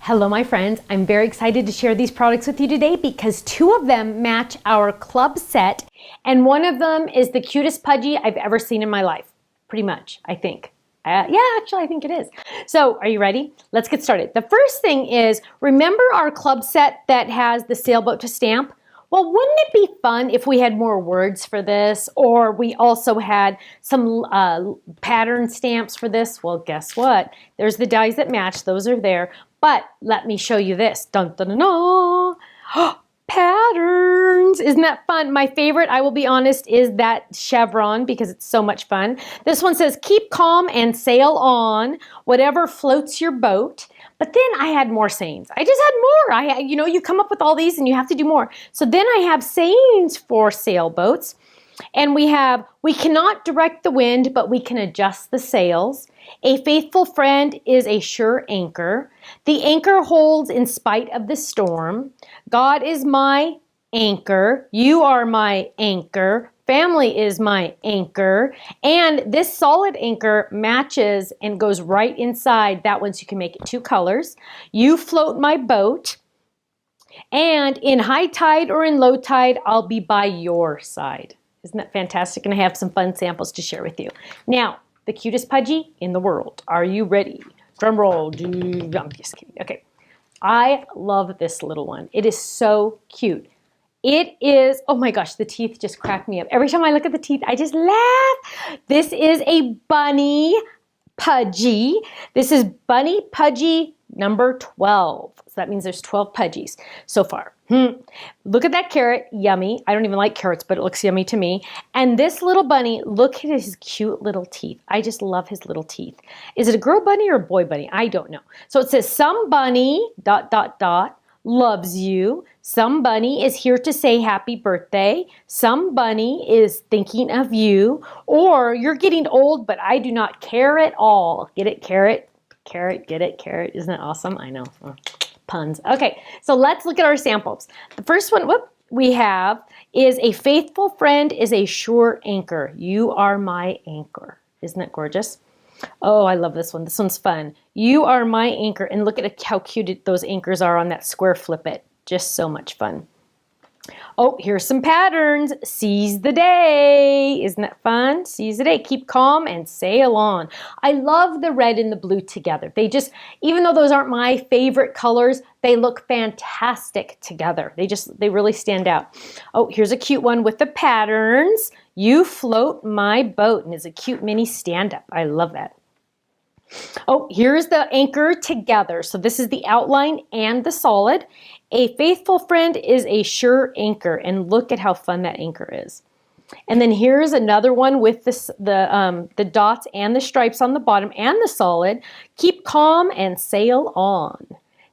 Hello my friends, I'm very excited to share these products with you today because two of them match our club set and one of them is the cutest Pudgie I've ever seen in my life. Pretty much, I think. Yeah, actually I think it is. So are you ready? Let's get started. The first thing is, remember our club set that has the sailboat to stamp? Well, wouldn't it be fun if we had more words for this, or we also had some pattern stamps for this? Well, guess what? There's the dies that match. Those are there. But let me show you this. Dun, dun, dun, dun. Patterns. Isn't that fun? My favorite, I will be honest, is that chevron because it's so much fun. This one says, keep calm and sail on, whatever floats your boat. But then I had more sayings. I just had more. You come up with all these and you have to do more. So then I have sayings for sailboats. And we have, we cannot direct the wind, but we can adjust the sails. A faithful friend is a sure anchor. The anchor holds in spite of the storm. God is my anchor. You are my anchor. Family is my anchor. And this solid anchor matches and goes right inside that one, so you can make it two colors. You float my boat. And in high tide or in low tide, I'll be by your side. Isn't that fantastic? And I have some fun samples to share with you. Now, the cutest Pudgie in the world. Are you ready? Drum roll. I'm just kidding. Okay. I love this little one. It is so cute. It is, oh my gosh, the teeth just crack me up. Every time I look at the teeth, I just laugh. This is a bunny Pudgie. This is bunny Pudgie number 12. So that means there's 12 Pudgies so far. Look at that carrot, yummy. I don't even like carrots, but it looks yummy to me. And this little bunny, look at his cute little teeth. I just love his little teeth. Is it a girl bunny or a boy bunny? I don't know. So it says, some bunny, ... loves you. Some bunny is here to say happy birthday. Some bunny is thinking of you. Or you're getting old, but I do not care at all. Get it, carrot? Carrot, get it, carrot. Isn't that awesome? I know. Puns. Okay, so let's look at our samples. The first one we have is a faithful friend is a sure anchor. You are my anchor. Isn't that gorgeous? Oh, I love this one. This one's fun. You are my anchor. And look at how cute those anchors are on that square flip it. Just so much fun. Oh, here's some patterns. Seize the day. Isn't that fun? Seize the day. Keep calm and sail on. I love the red and the blue together. They just, even though those aren't my favorite colors, they look fantastic together. They really stand out. Oh, here's a cute one with the patterns. You float my boat, and it's a cute mini stand-up. I love that. Oh, here's the anchor together. So this is the outline and the solid. A faithful friend is a sure anchor, and look at how fun that anchor is. And then here's another one with the dots and the stripes on the bottom and the solid. Keep calm and sail on.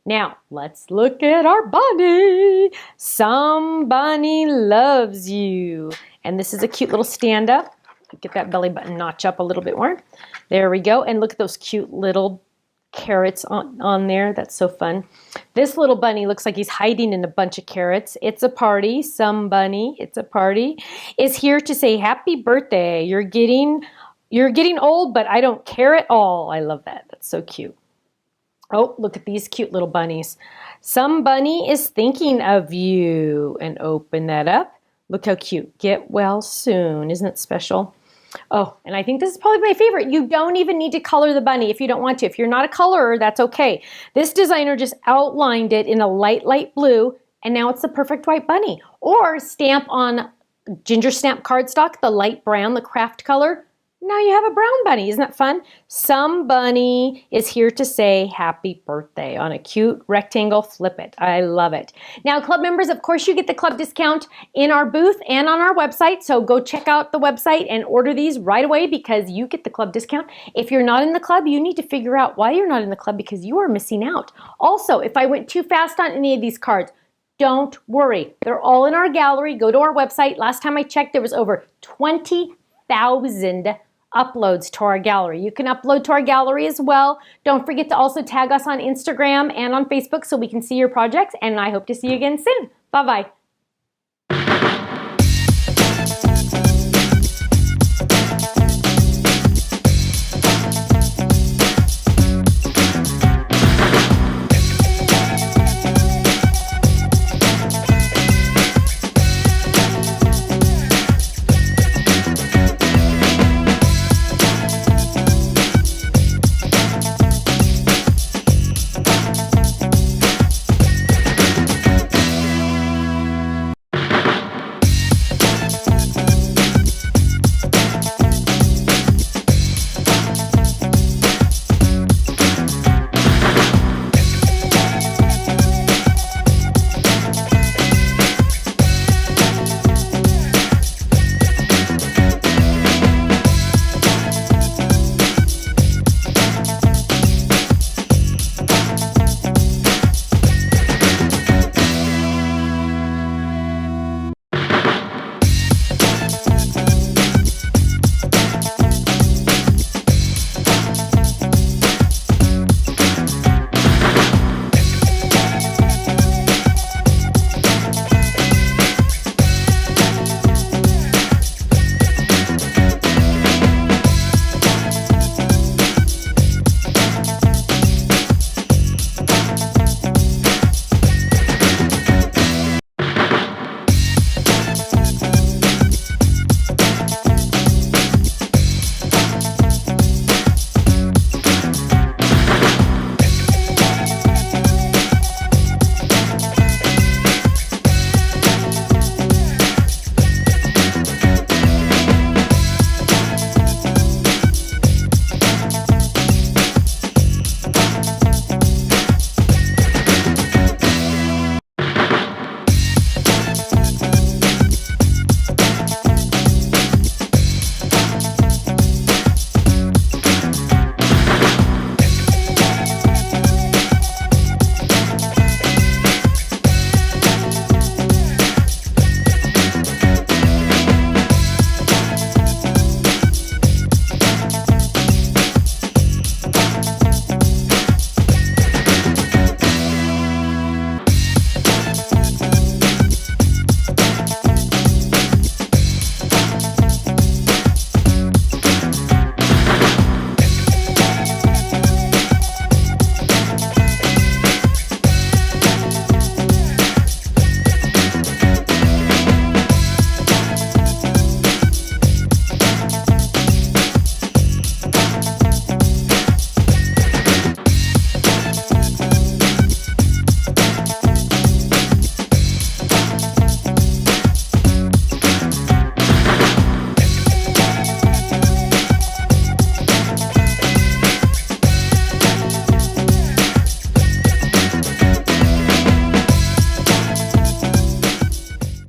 Now, let's look at our bunny. Some bunny loves you. And this is a cute little stand-up. Get that belly button notch up a little bit more. There we go. And look at those cute little carrots on there. That's so fun. This little bunny looks like he's hiding in a bunch of carrots. It's a party. Some bunny, it's a party, is here to say happy birthday. You're getting old, but I don't care at all. I love that. That's so cute. Oh, look at these cute little bunnies. Some bunny is thinking of you. And open that up. Look how cute. Get well soon. Isn't it special? Oh, and I think this is probably my favorite. You don't even need to color the bunny if you don't want to. If you're not a colorer, that's okay. This designer just outlined it in a light blue, and now it's the perfect white bunny. Or stamp on ginger stamp cardstock, the light brown, the craft color. Now you have a brown bunny. Isn't that fun? Some bunny is here to say happy birthday on a cute rectangle flip it. I love it. Now, club members, of course, you get the club discount in our booth and on our website. So go check out the website and order these right away because you get the club discount. If you're not in the club, you need to figure out why you're not in the club because you are missing out. Also, if I went too fast on any of these cards, don't worry. They're all in our gallery. Go to our website. Last time I checked, there was over 20,000 uploads to our gallery. You can upload to our gallery as well. Don't forget to also tag us on Instagram and on Facebook so we can see your projects, and I hope to see you again soon. Bye-bye.